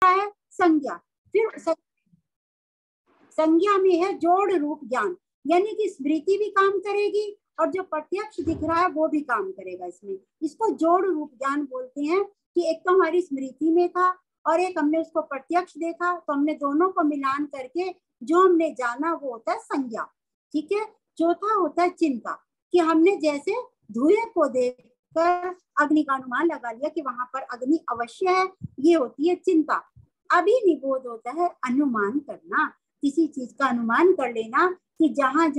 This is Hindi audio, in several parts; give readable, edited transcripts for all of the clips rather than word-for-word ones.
है संज्ञा, फिर संज्ञा में है जोड़ रूप ज्ञान, यानी कि स्मृति भी काम करेगी और जो प्रत्यक्ष दिख रहा है वो भी काम करेगा इसमें। इसको जोड़ रूप ज्ञान बोलते हैं कि एक तो हमारी स्मृति में था और एक हमने उसको प्रत्यक्ष देखा, तो हमने दोनों को मिलान करके जो हमने जाना वो होता है संज्ञा। ठीक है। चौथा होता है चिंता, कि हमने जैसे धुएं को देखकर अग्नि का अनुमान लगा लिया कि वहां पर अग्नि अवश्य है, ये होती है चिंता। अभी निबोध होता है अनुमान करना, किसी चीज का अनुमान कर लेना कि जहां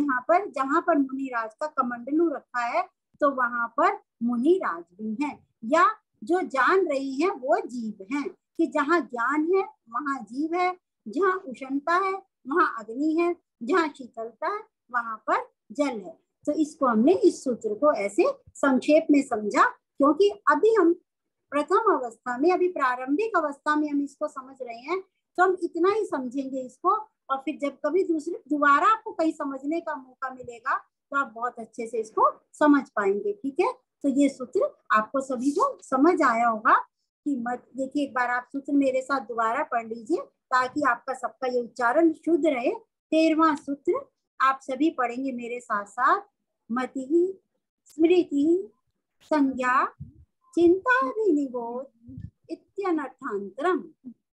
पर मुनिराज का कमंडलू रखा है तो वहां पर मुनिराज भी हैं, या जो जान रही हैं वो जीव हैं, कि जहाँ ज्ञान है वहां जीव है, जहाँ उष्णता है वहां अग्नि है, जहाँ शीतलता है वहां पर जल है। तो इसको हमने इस सूत्र को ऐसे संक्षेप में समझा, क्योंकि अभी हम प्रथम अवस्था में, अभी प्रारंभिक अवस्था में हम इसको समझ रहे हैं, तो हम इतना ही समझेंगे इसको, और फिर जब कभी दोबारा आपको कहीं समझने का मौका मिलेगा तो आप बहुत अच्छे से इसको समझ पाएंगे। ठीक है। तो ये सूत्र आपको सभी को समझ आया होगा कि मत देखिए, एक बार आप सूत्र मेरे साथ दोबारा पढ़ लीजिए ताकि आपका सबका ये उच्चारण शुद्ध रहे। 13वां सूत्र आप सभी पढ़ेंगे मेरे साथ साथ। मति स्मृति संज्ञा चिंता विनिबोध इत्यनर्थांतरम,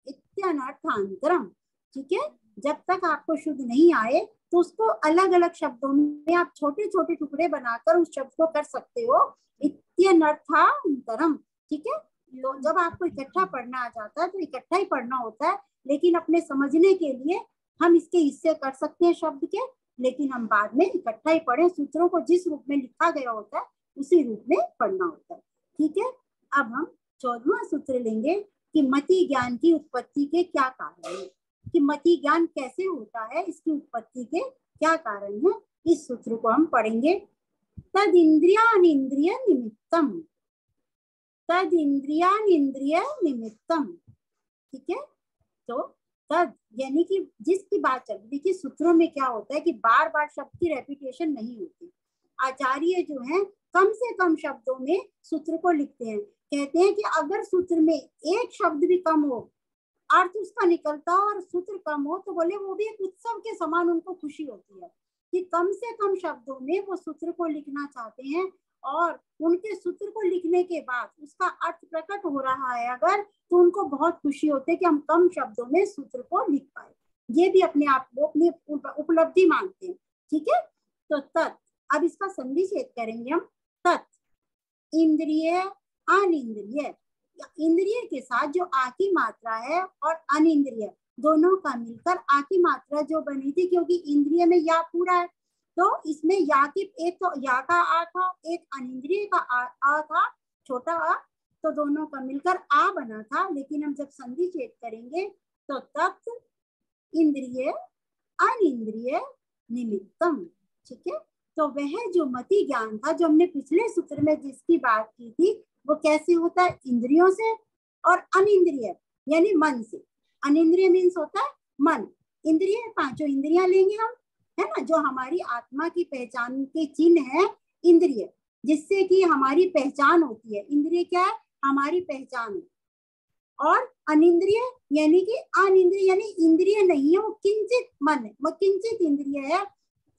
इत्यनर्थांतरम। ठीक है। जब तक आपको शुद्ध नहीं आए तो उसको अलग अलग शब्दों में आप छोटे छोटे टुकड़े बनाकर उस शब्द को कर सकते हो, इत्यनर्थांतरम। ठीक है। तो जब आपको इकट्ठा पढ़ना आ जाता है तो इकट्ठा ही पढ़ना होता है, लेकिन अपने समझने के लिए हम इसके हिस्से कर सकते हैं शब्द के, लेकिन हम बाद में इकट्ठा ही पढ़े। सूत्रों को जिस रूप में लिखा गया होता है उसी रूप में पढ़ना होता है। ठीक है। अब हम 14वां सूत्र लेंगे कि मति ज्ञान की उत्पत्ति के क्या कारण है, कि मति ज्ञान कैसे होता है, इसकी उत्पत्ति के क्या कारण है। इस सूत्र को हम पढ़ेंगे। तद इंद्रियानिंद्रिय निमित्तम, तद इंद्रियानिंद्रिय निमित्तम। ठीक है। तो तद यानी कि जिसकी बात चल रही थी, सूत्रों में क्या होता है कि बार बार शब्द की रेपिटेशन नहीं होती। आचार्य जो है कम से कम शब्दों में सूत्र को लिखते हैं। कहते हैं कि अगर सूत्र में एक शब्द भी कम हो, अर्थ उसका निकलता हो और सूत्र कम हो, तो बोले वो भी एक उत्सव के समान उनको खुशी होती है कि कम से कम शब्दों में वो सूत्र को लिखना चाहते हैं, और उनके सूत्र को लिखने के बाद उसका अर्थ प्रकट हो रहा है अगर, तो उनको बहुत खुशी होती है कि हम कम शब्दों में सूत्र को लिख पाए। ये भी अपने आप को अपनी उपलब्धि मानते हैं। ठीक है। तो तत्, अब इसका संधि छेद करेंगे हम। तत् इंद्रिय अनिंद्रिय, इंद्रिय के साथ जो आ की मात्रा है और अनिंद्रिय दोनों का मिलकर आ की मात्रा जो बनी थी, क्योंकि इंद्रिय में या पूरा है तो इसमें या की एक तो या का आ था, एक अनिंद्रिय का आ था छोटा आ, तो दोनों का मिलकर आ बना था। लेकिन हम जब संधि छेद करेंगे तो तत् इंद्रिय अनिंद्रिय निमित्तम। ठीक है। तो वह जो मति ज्ञान था जो हमने पिछले सूत्र में जिसकी बात की थी, वो कैसे होता है, इंद्रियों से और अनिंद्रिय यानी मन से। अनिंद्रिय मीन्स होता है मन, इंद्रिय पांचों इंद्रियां लेंगे हम, है ना, जो हमारी आत्मा की पहचान के चिन्ह है इंद्रिय, जिससे कि हमारी पहचान होती है। इंद्रिय क्या है, हमारी पहचान है। और अनिंद्रिय यानी कि अनिंद्रिय यानी इंद्रिय नहीं है, वो किंचित मन है, वो किंचित इंद्रिय है।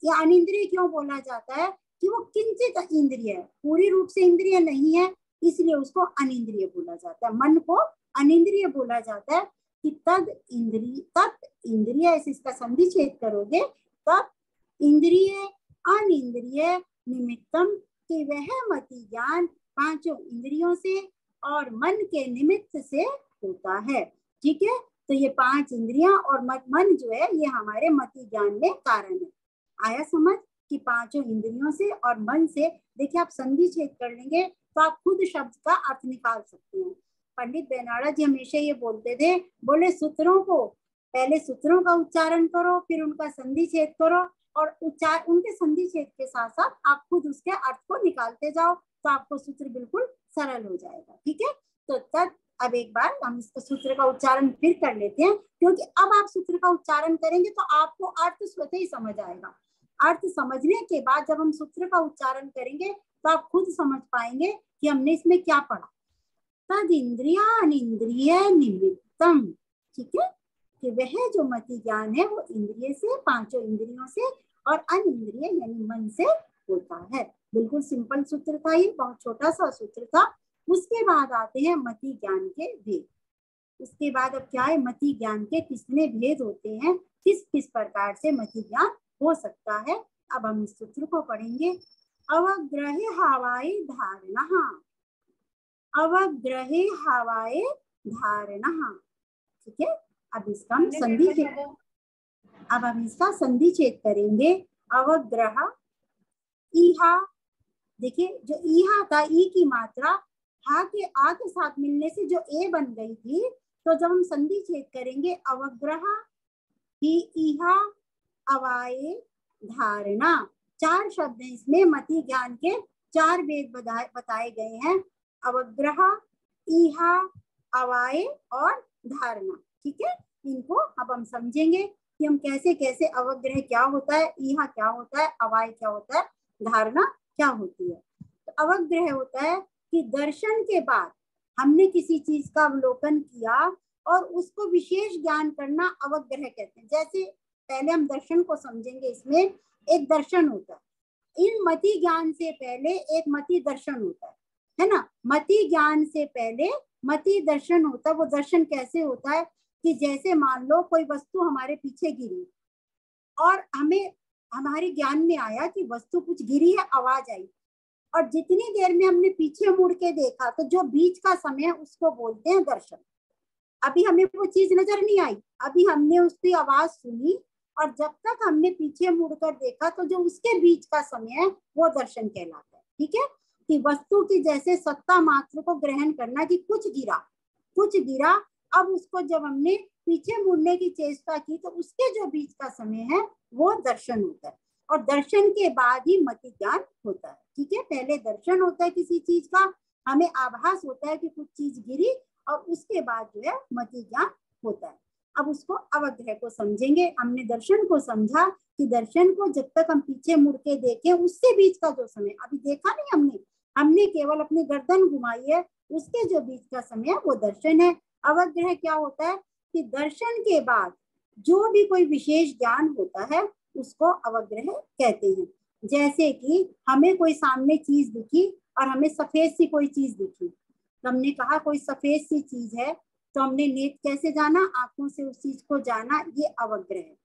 या अनिंद्रिय क्यों बोला जाता है कि वो किंचित इंद्रिय है, पूरी रूप से इंद्रिय नहीं है, इसलिए उसको अनिंद्रिय बोला जाता है। मन को अनिंद्रिय बोला जाता है। कि तद इंद्रिय, तत् इंद्रिय, ऐसे इसका संधि छेद करोगे, तत् इंद्रिय अनिंद्रिय निमित्तम, कि वह मति ज्ञान पांचों इंद्रियों से और मन के निमित्त से होता है। ठीक है। तो ये पांच इंद्रियां और मन जो है ये हमारे मति ज्ञान में कारण है। आया समझ कि पांचों इंद्रियों से और मन से। देखिए आप संधि छेद कर लेंगे तो आप खुद शब्द का अर्थ निकाल सकते हैं। पंडित बेनाड़ा जी हमेशा ये बोलते थे, बोले सूत्रों को पहले सूत्रों का उच्चारण करो, फिर उनका संधि छेद करो, और उनके संधि छेद के साथ साथ आप खुद उसके अर्थ को निकालते जाओ, तो आपको सूत्र बिल्कुल सरल हो जाएगा। ठीक है। तो तब अब एक बार हम इसका सूत्र का उच्चारण फिर कर लेते हैं, क्योंकि अब आप सूत्र का उच्चारण करेंगे तो आपको अर्थ स्वतः ही समझ आएगा। अर्थ समझने के बाद जब हम सूत्र का उच्चारण करेंगे तो आप खुद समझ पाएंगे कि हमने इसमें क्या पढ़ा। तद इंद्रियानिंद्रिय निमित्तम, ठीक है, कि वह जो मति ज्ञान है वो इंद्रिय से, पांचों इंद्रियों से और अनिंद्रिय यानी मन से होता है। बिल्कुल सिंपल सूत्र था ये, बहुत छोटा सा सूत्र था। उसके बाद आते हैं मति ज्ञान के भेद। उसके बाद अब क्या है, मति ज्ञान के कितने भेद होते हैं, किस किस प्रकार से मति ज्ञान हो सकता है। अब हम इस सूत्र को पढ़ेंगे। अवग्रहे हवाए धारणा, अवग्रहे हवाए धारणा। ठीक है, अब इसका हम संधि छेद, अब हम इसका संधि छेद करेंगे। अवग्रह ईहा, देखिए जो ईहा था, ई की मात्रा हा के आ के साथ मिलने से जो ए बन गई थी, तो जब हम संधि छेद करेंगे अवग्रह ही ईहा अवाए धारणा, चार शब्द हैं इसमें, मति ज्ञान के चार भेद बताए गए हैं, अवग्रह, ईहा, अवाए और धारणा। ठीक है, इनको अब हम समझेंगे कि हम कैसे कैसे, अवग्रह क्या होता है, ईहा क्या होता है, अवाए क्या होता है, धारणा क्या होती है। तो अवग्रह होता है कि दर्शन के बाद हमने किसी चीज का अवलोकन किया और उसको विशेष ज्ञान करना अवग्रह कहते हैं। जैसे पहले हम दर्शन को समझेंगे, इसमें एक दर्शन होता है, इन मति ज्ञान से पहले एक मति दर्शन होता है ना। मति ज्ञान से पहले मति दर्शन होता है। वो दर्शन कैसे होता है कि जैसे मान लो कोई वस्तु हमारे पीछे गिरी और हमें हमारे ज्ञान में आया कि वस्तु कुछ गिरी है, आवाज आई, और जितनी देर में हमने पीछे मुड़ के देखा तो जो बीच का समय उसको बोलते हैं दर्शन। अभी हमें वो चीज नजर नहीं आई, अभी हमने उसकी आवाज सुनी और जब तक हमने पीछे मुड़कर देखा तो जो उसके बीच का समय है वो दर्शन कहलाता है। ठीक है, कि वस्तु की जैसे सत्ता मात्र को ग्रहण करना कि कुछ गिरा, अब उसको जब हमने पीछे मुड़ने की चेष्टा की तो उसके जो बीच का समय है वो दर्शन होता है, और दर्शन के बाद ही मति ज्ञान होता है। ठीक है, पहले दर्शन होता है किसी चीज का, हमें आभास होता है कि कुछ चीज गिरी, और उसके बाद जो है मति ज्ञान होता है। अब उसको अवग्रह को समझेंगे। हमने दर्शन को समझा कि दर्शन को जब तक हम पीछे मुड़ के देखें उससे बीच का जो समय, अभी देखा नहीं हमने केवल अपनी गर्दन घुमाई है, उसके जो बीच का समय है वो दर्शन है। अवग्रह क्या होता है कि दर्शन के बाद जो भी कोई विशेष ज्ञान होता है उसको अवग्रह कहते हैं। जैसे कि हमें कोई सामने चीज दिखी और हमें सफेद सी कोई चीज दिखी, तो हमने कहा कोई सफेद सी चीज है, तो हमने नेत्र कैसे जाना, आंखों से उस चीज को जाना, ये अवग्रह है।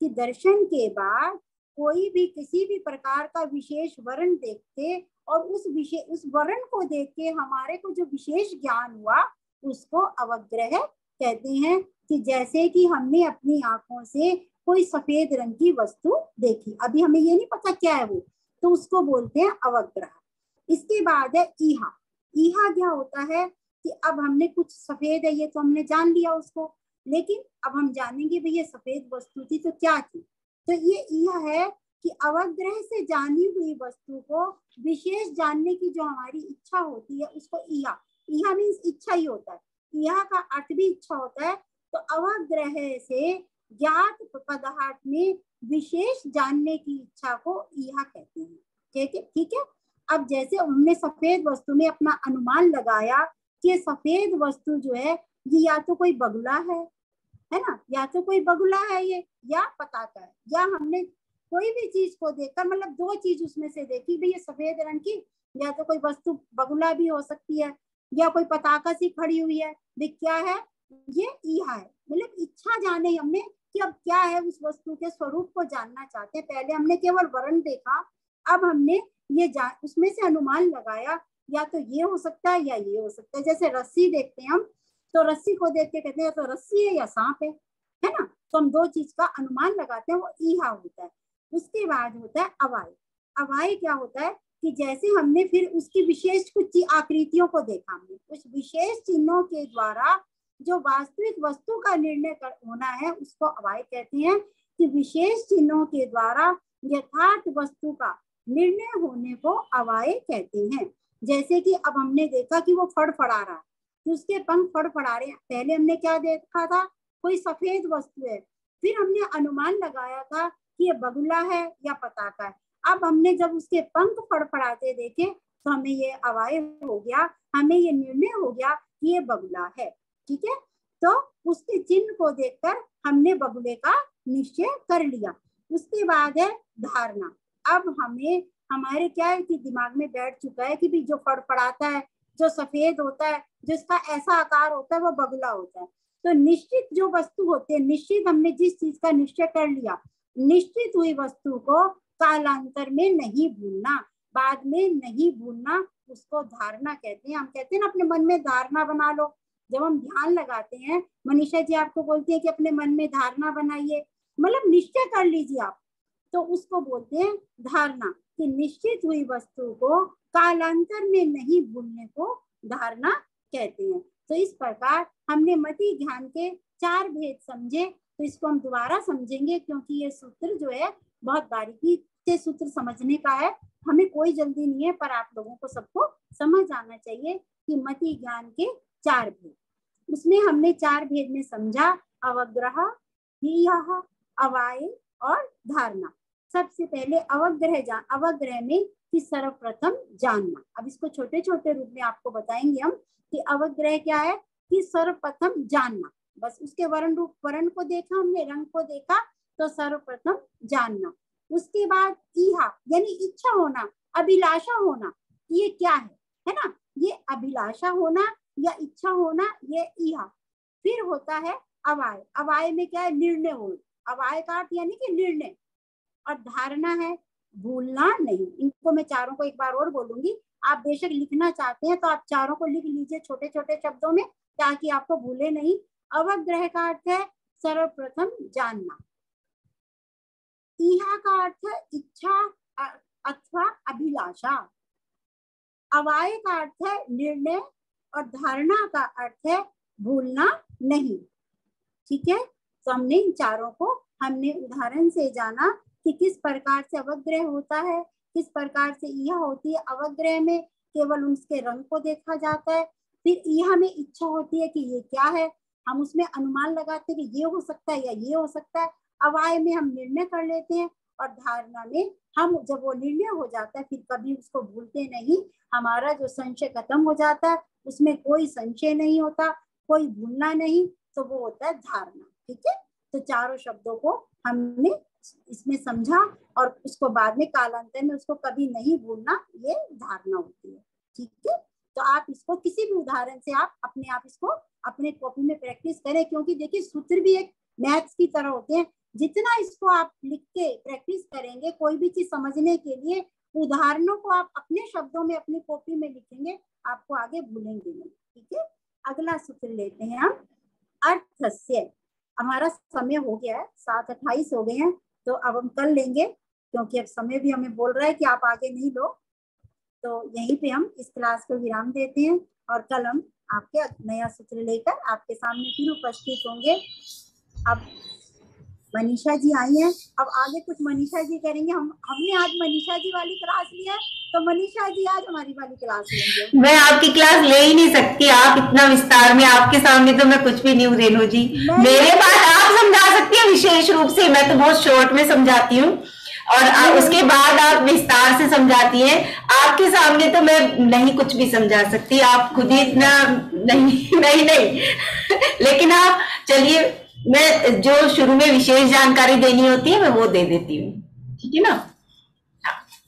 कि दर्शन के बाद कोई भी किसी भी प्रकार का विशेष वर्ण देखते और उस वर्ण को देख के हमारे को जो विशेष ज्ञान हुआ उसको अवग्रह कहते हैं। कि जैसे कि हमने अपनी आंखों से कोई सफेद रंग की वस्तु देखी, अभी हमें ये नहीं पता क्या है वो, तो उसको बोलते हैं अवग्रह। इसके बाद है ईहा। ईहा क्या होता है कि अब हमने कुछ सफेद है ये तो हमने जान लिया उसको, लेकिन अब हम जानेंगे भाई ये सफेद वस्तु थी तो क्या थी, तो ये यह है कि अवग्रह से जानी हुई वस्तु को विशेष जानने की जो हमारी इच्छा होती है उसको ईहा, ईहा मीन्स इच्छा ही होता है, ईहा का अर्थ भी इच्छा होता है। तो अवग्रह से ज्ञात पदार्थ में विशेष जानने की इच्छा को ईहा कहते हैं। ठीक है। अब जैसे हमने सफेद वस्तु में अपना अनुमान लगाया कि सफेद वस्तु जो है ये या तो कोई बगुला है ना, या तो कोई बगुला है ये, या पताका है, या हमने कोई भी चीज को देखकर मतलब दो चीज उसमें से देखी भाई ये सफेद रंग की, या तो कोई वस्तु बगुला भी हो सकती है या कोई पताका सी खड़ी हुई है, भी क्या है ये ईहा है। मतलब इच्छा जाने हमने कि अब क्या है, उस वस्तु के स्वरूप को जानना चाहते हैं। पहले हमने केवल वर्ण देखा, अब हमने ये उसमें से अनुमान लगाया या तो ये हो सकता है या ये हो सकता है। जैसे रस्सी देखते हैं हम, तो रस्सी को देख के कहते हैं तो रस्सी है या सांप है ना, तो हम दो चीज का अनुमान लगाते हैं, वो ईहा होता है। उसके बाद होता है अवाय। अवाय क्या होता है कि जैसे हमने फिर उसकी विशेष कुछ आकृतियों को देखा, हमने कुछ विशेष चिन्हों के द्वारा जो वास्तविक वस्तु का निर्णय होना है उसको अवाय कहते हैं। कि विशेष चिन्हों के द्वारा यथार्थ वस्तु का निर्णय होने को अवाय कहते हैं। जैसे कि अब हमने देखा कि वो फड़फड़ा रहा है, कि उसके पंख फड़फड़ा रहे हैं। पहले हमने क्या देखा था, कोई सफेद वस्तु है, फिर हमने अनुमान लगाया था कि ये बगुला है या पताका है। अब हमने जब उसके पंख फड़फड़ाते देखे तो हमें ये अवाय हो गया, हमें ये निर्णय हो गया कि ये बगुला है। ठीक है, तो उसके चिन्ह को देखकर हमने बगुले का निश्चय कर लिया। उसके बाद है धारणा। अब हमें हमारे क्या है कि दिमाग में बैठ चुका है कि भी जो फड़फड़ाता है, जो सफेद होता है, जिसका ऐसा आकार होता है, वो बगुला होता है। तो निश्चित जो वस्तु होते हैं, निश्चित हमने जिस चीज का निश्चय कर लिया, निश्चित हुई वस्तु को कालांतर में नहीं भूलना, बाद में नहीं भूलना, उसको धारणा कहते हैं। हम कहते हैं ना अपने मन में धारणा बना लो। जब हम ध्यान लगाते हैं, मनीषा जी आपको बोलती है कि अपने मन में धारणा बनाइए, मतलब निश्चय कर लीजिए आप, तो उसको बोलते हैं धारणा। कि निश्चित हुई वस्तु को कालांतर में नहीं भूलने को धारणा कहते हैं। तो इस प्रकार हमने मति ज्ञान के 4 भेद समझे। तो इसको हम दोबारा समझेंगे क्योंकि ये सूत्र जो है बहुत बारीकी से सूत्र समझने का है। हमें कोई जल्दी नहीं है, पर आप लोगों को सबको समझ आना चाहिए कि मति ज्ञान के 4 भेद। उसमें हमने 4 भेद में समझा अवग्रह, हीयः, अवाय और धारणा। सबसे पहले अवग्रह में कि सर्वप्रथम जानना। अब इसको छोटे छोटे रूप में आपको बताएंगे हम कि अवग्रह क्या है, कि सर्वप्रथम जानना। बस उसके वर्ण को देखा हमने, रंग को देखा, तो सर्वप्रथम जानना। उसके बाद इहा यानी इच्छा होना, अभिलाषा होना, ये क्या है ना, ये अभिलाषा होना या इच्छा होना, ये इहा। फिर होता है अवाय। अवाय में क्या है, निर्णय होना। अवाय का अर्थ यानी कि निर्णय। और धारणा है भूलना नहीं। इनको मैं चारों को एक बार और बोलूंगी, आप बेशक लिखना चाहते हैं तो आप चारों को लिख लीजिए छोटे छोटे शब्दों में, ताकि आपको भूले नहीं। अवग्रह का अर्थ है सर्वप्रथम जानना। इहा का अर्थ है इच्छा अथवा अभिलाषा। अवाय का अर्थ है निर्णय और धारणा का अर्थ है भूलना नहीं। ठीक है, तो हमने इन चारों को हमने उदाहरण से जाना कि किस प्रकार से अवग्रह होता है, किस प्रकार से यह होती है। अवग्रह में केवल उसके रंग को देखा जाता है। फिर यह में इच्छा होती है कि ये क्या है, हम उसमें अनुमान लगाते हैं कि ये हो सकता है या ये हो सकता है। अवाय में हम निर्णय कर लेते हैं और धारणा में हम जब वो निर्णय हो जाता है फिर कभी उसको भूलते नहीं। हमारा जो संशय खत्म हो जाता है, उसमें कोई संशय नहीं होता, कोई भूलना नहीं, तो वो होता है धारणा। ठीक है, तो चारों शब्दों को हमने इसमें समझा और उसको बाद में कालांतर में उसको कभी नहीं भूलना, ये धारणा होती है। ठीक है, तो आप इसको किसी भी उदाहरण से आप इसको अपने कॉपी में प्रैक्टिस करें, क्योंकि देखिए सूत्र भी एक मैथ्स की तरह होते हैं। जितना इसको आप लिख के प्रैक्टिस करेंगे, कोई भी चीज समझने के लिए उदाहरणों को आप अपने शब्दों में अपनी कॉपी में लिखेंगे, आपको आगे भूलेंगे नहीं। ठीक है, अगला सूत्र लेते हैं हम, अर्थस्य। हमारा समय हो गया है, 7:28 हो गए हैं, तो अब हम कर लेंगे क्योंकि अब समय भी हमें बोल रहा है कि आप आगे नहीं लो। तो यहीं पे हम इस क्लास को विराम देते हैं और कल हम आपके नया सूत्र लेकर आपके सामने फिर उपस्थित होंगे। अब मनीषा जी आई हैं, अब आगे कुछ मनीषा जी करेंगे। हमने आज मनीषा जी वाली क्लास ली है, तो मनीषा जी आज हमारी वाली क्लास लेंगे। मैं आपकी क्लास ले ही नहीं सकती, आप इतना विस्तार में, आपके सामने तो मैं कुछ भी नहीं हूँ रेणु जी। मेरे पास आप समझा सकती हैं विशेष रूप से, मैं तो बहुत शॉर्ट में समझाती हूँ और उसके बाद आप विस्तार से समझाती हैं। आपके सामने तो मैं नहीं कुछ भी समझा सकती, आप खुद ही इतना नहीं लेकिन आप चलिए, मैं जो शुरू में विशेष जानकारी देनी होती है मैं वो दे देती हूँ। ठीक है ना,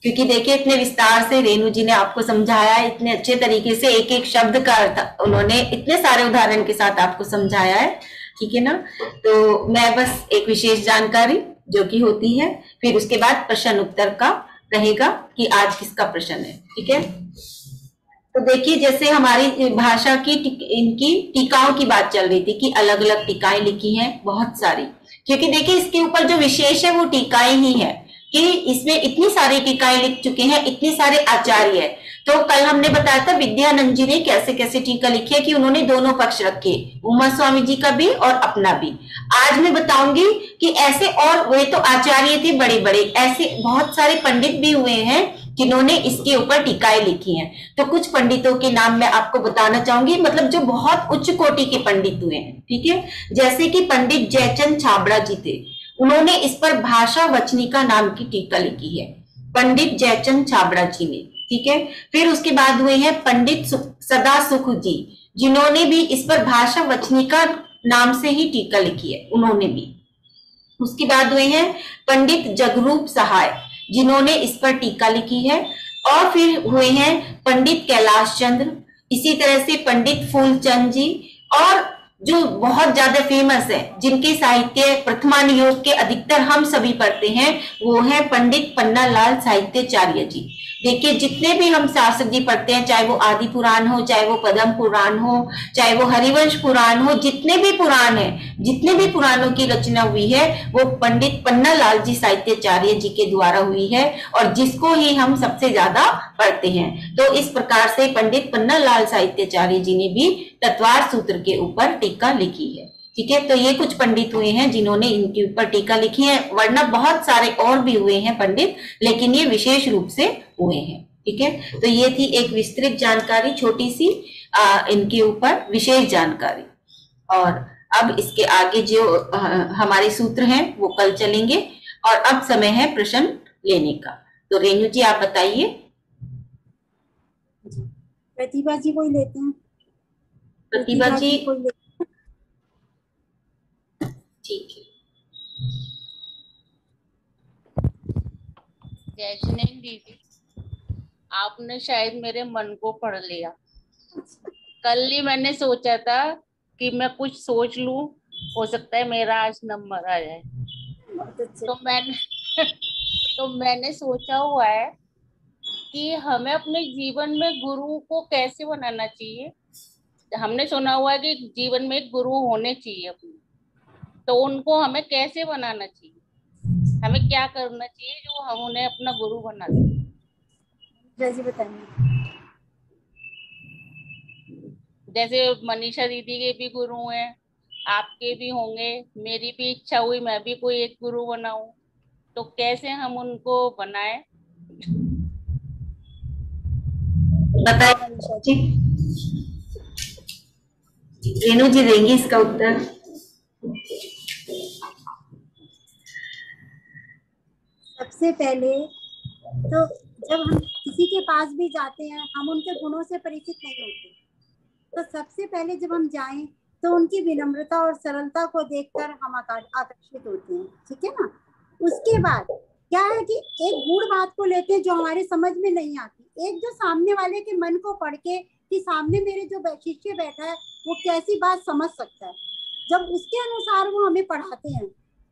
क्योंकि देखिए इतने विस्तार से रेणु जी ने आपको समझाया, इतने अच्छे तरीके से एक एक शब्द का अर्थ उन्होंने इतने सारे उदाहरण के साथ आपको समझाया है। ठीक है ना, तो मैं बस एक विशेष जानकारी जो कि होती है, फिर उसके बाद प्रश्न उत्तर का रहेगा कि आज किसका प्रश्न है। ठीक है, तो देखिए जैसे हमारी भाषा की इनकी टीकाओं की बात चल रही थी कि अलग अलग टीकाएं लिखी हैं बहुत सारी, क्योंकि देखिए इसके ऊपर जो विशेष है वो टीकाएं ही है कि इसमें इतनी सारी टीकाएं लिख चुके हैं, इतने सारे आचार्य है। तो कल हमने बताया था विद्यानंद जी ने कैसे कैसे टीका लिखी है कि उन्होंने दोनों पक्ष रखे, उमा स्वामी जी का भी और अपना भी। आज मैं बताऊंगी कि ऐसे, और वे तो आचार्य थे बड़े बड़े, ऐसे बहुत सारे पंडित भी हुए हैं जिन्होंने इसके ऊपर टीकाएं लिखी हैं। तो कुछ पंडितों के नाम मैं आपको बताना चाहूंगी, मतलब जो बहुत उच्च कोटि के पंडित हुए हैं। ठीक है, जैसे कि पंडित जयचंद छाबड़ा जी थे, उन्होंने इस पर भाषा वचनिका नाम की टीका लिखी है, पंडित जयचंद छाबड़ा जी ने। ठीक है, फिर उसके बाद हुए हैं पंडित सदा सुख जी, जिन्होंने भी इस पर भाषा वचनिका नाम से ही टीका लिखी है उन्होंने भी। उसके बाद हुए हैं पंडित जगरूप सहाय, जिन्होंने इस पर टीका लिखी है। और फिर हुए हैं पंडित कैलाश चंद्र, इसी तरह से पंडित फूलचंद जी, और जो बहुत ज्यादा फेमस है, जिनके साहित्य प्रथमानुयोग के अधिकतर हम सभी पढ़ते हैं, वो है पंडित पन्नालाल साहित्याचार्य जी। देखिए, जितने भी हम शास्त्र जी पढ़ते हैं, चाहे वो आदि पुराण हो, चाहे वो पद्म पुराण हो, चाहे वो हरिवंश पुराण हो, जितने भी पुराण है, जितने भी पुराणों की रचना हुई है, वो पंडित पन्नालाल जी साहित्याचार्य जी के द्वारा हुई है, और जिसको ही हम सबसे ज्यादा पढ़ते हैं। तो इस प्रकार से पंडित पन्नालाल साहित्याचार्य जी ने भी तत्वार सूत्र के ऊपर टीका लिखी है। ठीक है, तो ये कुछ पंडित हुए हैं जिन्होंने इनके ऊपर टीका लिखी है, वरना बहुत सारे और भी हुए हैं पंडित, लेकिन ये विशेष रूप से हुए हैं। ठीक है, तो ये थी एक विस्तृत जानकारी, छोटी सी इनके ऊपर विशेष जानकारी। और अब इसके आगे जो हमारे सूत्र हैं वो कल चलेंगे, और अब समय है प्रश्न लेने का। तो रेणु जी आप बताइए। प्रतिभा जी को ही लेते हैं। प्रतिभा जी ठीक है। जय जिनेन्द्र दीदी, आपने शायद मेरे मन को पढ़ लिया। कल ही मैंने सोचा था कि मैं कुछ सोच लूं, हो सकता है मेरा आज नंबर आ जाए। तो मैंने सोचा हुआ है कि हमें अपने जीवन में गुरु को कैसे बनाना चाहिए। हमने सुना हुआ है कि जीवन में एक गुरु होने चाहिए अपने, तो उनको हमें कैसे बनाना चाहिए, हमें क्या करना चाहिए जो हम उन्हें अपना गुरु बना सकें। जैसे बताइए। जैसे मनीषा दीदी के भी गुरु हैं, आपके भी होंगे, मेरी भी इच्छा हुई मैं भी कोई एक गुरु बनाऊं, तो कैसे हम उनको बनाएं। बताइए, रेणु जी देंगी इसका उत्तर। सबसे पहले तो जब हम किसी के पास भी जाते हैं, हम उनके गुणों से परिचित नहीं होते, तो सबसे पहले जब हम जाएं तो उनकी विनम्रता और सरलता को देखकर हम आकर्षित होते हैं। ठीक है ना। उसके बाद क्या है कि एक गूढ़ बात को लेते हैं जो हमारे समझ में नहीं आती, एक जो सामने वाले के मन को पढ़ के कि सामने मेरे जो शिष्य बैठा है वो कैसी बात समझ सकता है, जब उसके अनुसार वो हमें पढ़ाते हैं,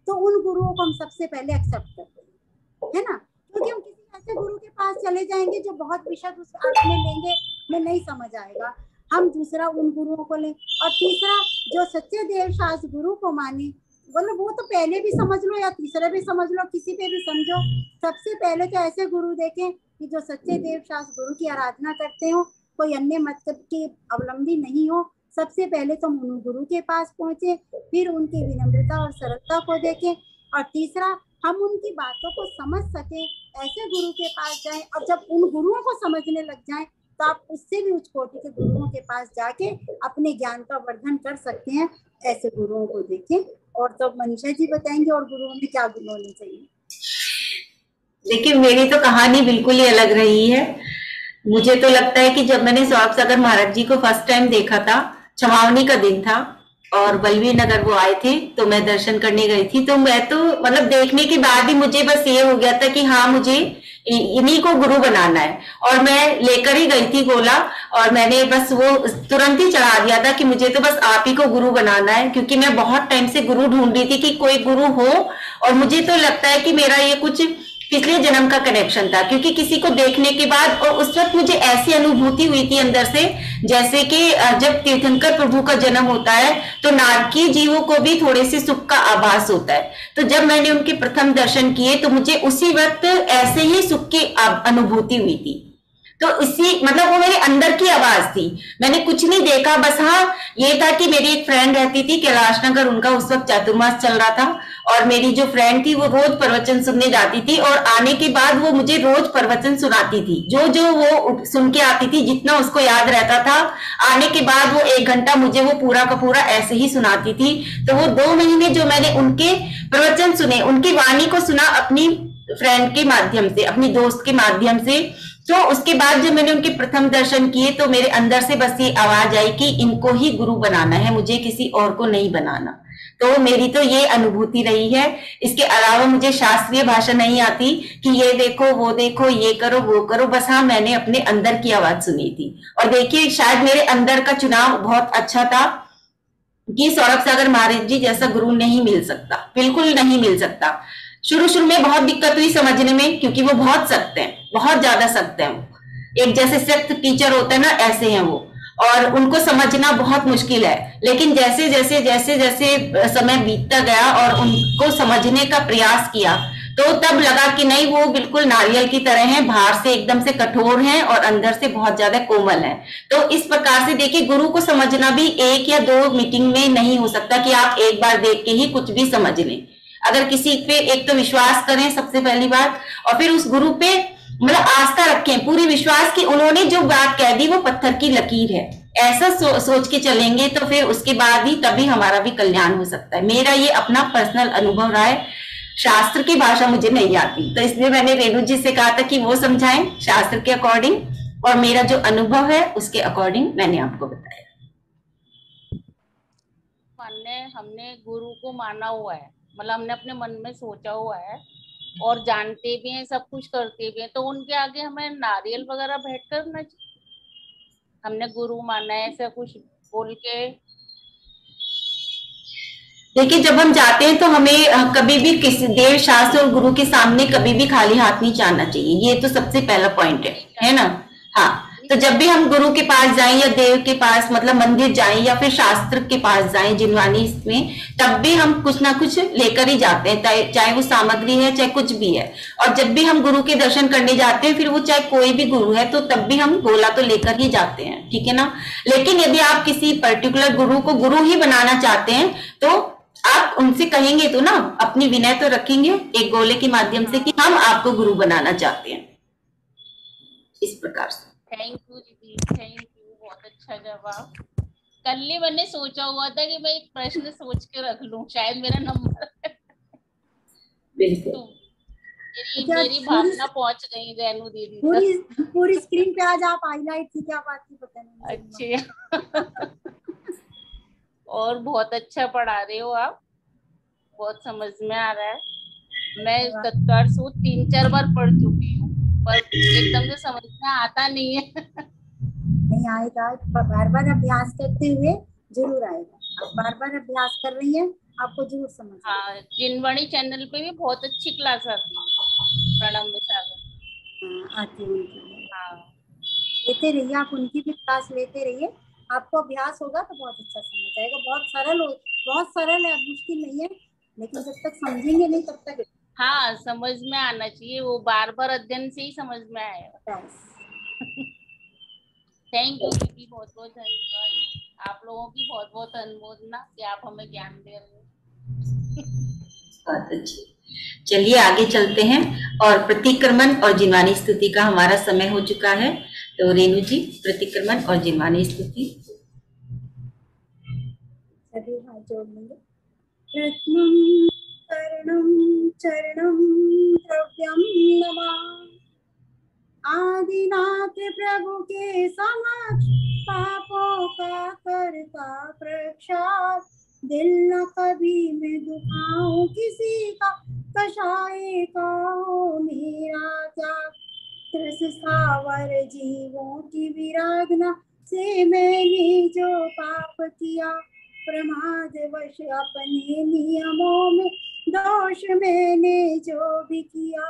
तो उन गुरुओं को हम सबसे पहले एक्सेप्ट करते हैं, है ना। क्योंकि हम किसी ऐसे गुरु के पास चले जाएंगे जो बहुत विशद उस अर्थ में लेंगे, में नहीं समझ आएगा। हम दूसरा उन गुरुओं को लें, और तीसरा जो सच्चे देव शास्त्र गुरु को माने, मतलब वो तो पहले भी समझ लो या तीसरे भी समझ लो, किसी पे भी समझो, सबसे पहले तो ऐसे गुरु देखें कि जो सच्चे देव शास्त्र गुरु की आराधना करते हो, कोई अन्य मत के अवलंबी नहीं हो। सबसे पहले तो हम उन गुरु के पास पहुंचे, फिर उनकी विनम्रता और सरलता को देखें, और तीसरा हम उनकी बातों को समझ सके, ऐसे गुरु के पास जाएं। और जब उन गुरुओं को समझने लग जाएं तो आप उससे भी उच्च कोटि के गुरुओं के पास जाके अपने ज्ञान का वर्धन कर सकते हैं। ऐसे गुरुओं को देखें। और तो मनीषा जी बताएंगे और गुरुओं में क्या गुण होने चाहिए। देखिए, मेरी तो कहानी बिल्कुल ही अलग रही है। मुझे तो लगता है कि जब मैंने स्वाब सागर महाराज जी को फर्स्ट टाइम देखा था, छमावनी का दिन था और बलवीर नगर वो आए थे, तो मैं दर्शन करने गई थी। तो मैं तो मतलब देखने के बाद ही मुझे बस ये हो गया था कि हाँ, मुझे इन्हीं को गुरु बनाना है, और मैं लेकर ही गई थी गोला, और मैंने बस वो तुरंत ही चढ़ा दिया था कि मुझे तो बस आप ही को गुरु बनाना है, क्योंकि मैं बहुत टाइम से गुरु ढूंढ रही थी कि कोई गुरु हो। और मुझे तो लगता है कि मेरा ये कुछ पिछले जन्म का कनेक्शन था, क्योंकि किसी को देखने के बाद, और उस वक्त मुझे ऐसी अनुभूति हुई थी अंदर से, जैसे कि जब तीर्थंकर प्रभु का जन्म होता है तो नारकीय जीवों को भी थोड़े से सुख का आभास होता है। तो जब मैंने उनके प्रथम दर्शन किए तो मुझे उसी वक्त ऐसे ही सुख की अनुभूति हुई थी। तो इसी मतलब वो मेरे अंदर की आवाज थी, मैंने कुछ नहीं देखा। बस हाँ, ये था कि मेरी एक फ्रेंड रहती थी कैलाश नगर, उनका उस वक्त चातुर्मास चल रहा था, और मेरी जो फ्रेंड थी वो रोज प्रवचन सुनने जाती थी, और आने के बाद वो मुझे रोज प्रवचन सुनाती थी। जो वो सुन के आती थी, जितना उसको याद रहता था, आने के बाद वो 1 घंटा मुझे वो पूरा का पूरा ऐसे ही सुनाती थी। तो वो 2 महीने जो मैंने उनके प्रवचन सुने, उनकी वाणी को सुना अपनी फ्रेंड के माध्यम से, अपनी दोस्त के माध्यम से, तो उसके बाद जब मैंने उनके प्रथम दर्शन किए तो मेरे अंदर से बस ये आवाज आई कि इनको ही गुरु बनाना है, मुझे किसी और को नहीं बनाना। तो मेरी तो ये अनुभूति रही है। इसके अलावा मुझे शास्त्रीय भाषा नहीं आती कि ये देखो वो देखो ये करो वो करो, बस हाँ मैंने अपने अंदर की आवाज सुनी थी। और देखिए शायद मेरे अंदर का चुनाव बहुत अच्छा था कि सौरभ सागर महाराज जी जैसा गुरु नहीं मिल सकता, बिल्कुल नहीं मिल सकता। शुरू में बहुत दिक्कत हुई समझने में, क्योंकि वो बहुत सख्त हैं, बहुत ज्यादा सख्त हैं। वो एक जैसे सख्त टीचर होते हैं ना, ऐसे हैं वो, और उनको समझना बहुत मुश्किल है। लेकिन जैसे जैसे जैसे जैसे समय बीतता गया और उनको समझने का प्रयास किया तो तब लगा कि नहीं, वो बिल्कुल नारियल की तरह हैं, बाहर से एकदम से कठोर हैं और अंदर से बहुत ज्यादा कोमल हैं। तो इस प्रकार से देखिए, गुरु को समझना भी 1 या 2 मीटिंग में नहीं हो सकता कि आप एक बार देख के ही कुछ भी समझ लें। अगर किसी पे एक तो विश्वास करें सबसे पहली बात, और फिर उस गुरु पे मतलब आस्था रखें, पूरी विश्वास की उन्होंने जो बात कह दी वो पत्थर की लकीर है, ऐसा सोच के चलेंगे तो फिर उसके बाद ही तभी हमारा भी कल्याण हो सकता है। मेरा ये अपना पर्सनल अनुभव रहा है। शास्त्र की भाषा मुझे नहीं आती, तो इसलिए मैंने रेणु जी से कहा था कि वो समझाएं शास्त्र के अकॉर्डिंग, और मेरा जो अनुभव है उसके अकॉर्डिंग मैंने आपको बताया। हमने गुरु को माना हुआ है, मतलब हमने अपने मन में सोचा हुआ है और जानते भी हैं, सब कुछ करते भी हैं, तो उनके आगे हमें नारियल वगैरह भेंट करना चाहिए? हमने गुरु माना है ऐसा कुछ बोल के। देखिए, जब हम जाते हैं तो हमें कभी भी किसी देव शास्त्र और गुरु के सामने कभी भी खाली हाथ नहीं जाना चाहिए, ये तो सबसे पहला पॉइंट है ना। हाँ, तो जब भी हम गुरु के पास जाएं या देव के पास, मतलब मंदिर जाएं या फिर शास्त्र के पास जाएं जिनवानी में, तब भी हम कुछ ना कुछ लेकर ही जाते हैं, चाहे वो सामग्री है चाहे कुछ भी है। और जब भी हम गुरु के दर्शन करने जाते हैं, फिर वो चाहे कोई भी गुरु है, तो तब भी हम गोला तो लेकर ही जाते हैं, ठीक है ना। लेकिन यदि आप किसी पर्टिकुलर गुरु को गुरु ही बनाना चाहते हैं तो आप उनसे कहेंगे तो ना, अपनी विनय तो रखेंगे एक गोले के माध्यम से कि हम आपको गुरु बनाना चाहते हैं, इस प्रकार से। थैंक यू दीदी, थैंक यू, बहुत अच्छा जवाब। कल ही मैंने सोचा हुआ था कि मैं एक प्रश्न सोच के रख लूं, शायद मेरा नंबर बिल्कुल। तो मेरी भावना पहुंच गई रेणु दीदी पूरी स्क्रीन पे आज आप हाईलाइट थी, क्या बात थी पता नहीं। अच्छे और बहुत अच्छा पढ़ा रहे हो आप, बहुत समझ में आ रहा है। मैं तत्काल सूत्र 3-4 बार पढ़ चुकी हूँ, पर एकदम से समझ में आता नहीं है। नहीं आएगा, बार बार अभ्यास करते हुए जरूर आएगा। आप बार बार अभ्यास कर रही हैं, आपको जरूर समझ। हाँ, जिनवाणी चैनल पे भी बहुत अच्छी क्लास आती है, प्रणम सागर आती है उनकी। हाँ, लेते रहिए, आप उनकी भी क्लास लेते रहिए, आपको अभ्यास होगा तो बहुत अच्छा समझ आएगा। बहुत सरल है, मुश्किल नहीं है, लेकिन जब तक समझेंगे नहीं तब तक। हाँ, समझ में आना चाहिए, वो बार बार अध्ययन से ही समझ में आएगा। थैंक यू दीदी, बहुत बहुत धन्यवाद। आप लोगों की बहुत बहुत अनुमोदना कि आप हमें ज्ञान दे रहे हो। बहुत अच्छी। चलिए आगे चलते हैं, और प्रतिक्रमण और जिनवानी स्तुति का हमारा समय हो चुका है। तो रेणु जी, प्रतिक्रमण और जिनवानी स्तुति। सभी हाथ जोड़ लेंगे। प्रथमं शरणं चरणं द्रव्यं नमः, आदिनाथ प्रभु के समक्ष पापों का करता प्रक्षाल, दिल न कभी मैं दुखाऊं किसी का, कषाय का हो मेरा त्याग, त्रस सावर जीवों की विराधना से मैंने जो पाप किया, प्रमादवश अपने नियमों में दोष मैंने जो भी किया,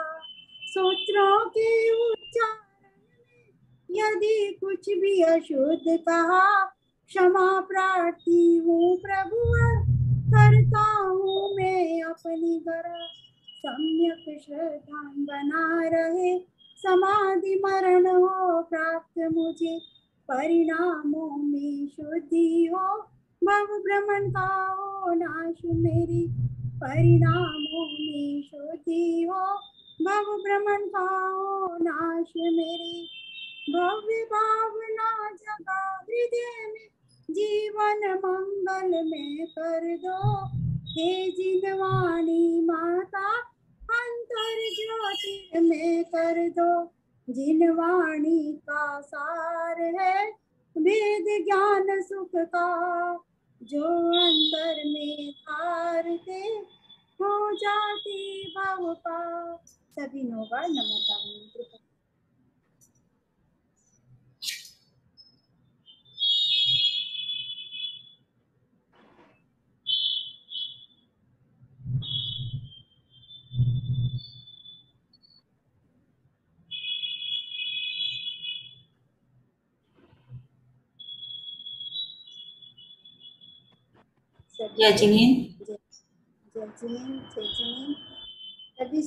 सूत्रों के उच्चारण में यदि कुछ भी अशुद्ध कहा, क्षमा प्रार्थी हूँ प्रभुवर, करता हूँ मैं अपनी गरज, सम्यक श्रद्धा बना रहे, समाधि मरण हो प्राप्त मुझे, परिणामों में शुद्धि हो, भव भ्रमण का हो नाश मेरी, परिणामों में शुद्धि हो, भव भ्रमण का हो नाश मेरी, भव्य भावना जगा हृदय में, जीवन मंगल में कर दो, हे जिनवानी माता अंतर ज्योति में कर दो, जिन वाणी का सार है वेद ज्ञान सुख का, जो अंतर में धारते हो जाती भाव पा। सभी नोगा नमो दानी। जय जिनेंद्र। जय जिनेंद्र, जय जिनेंद्र। सभी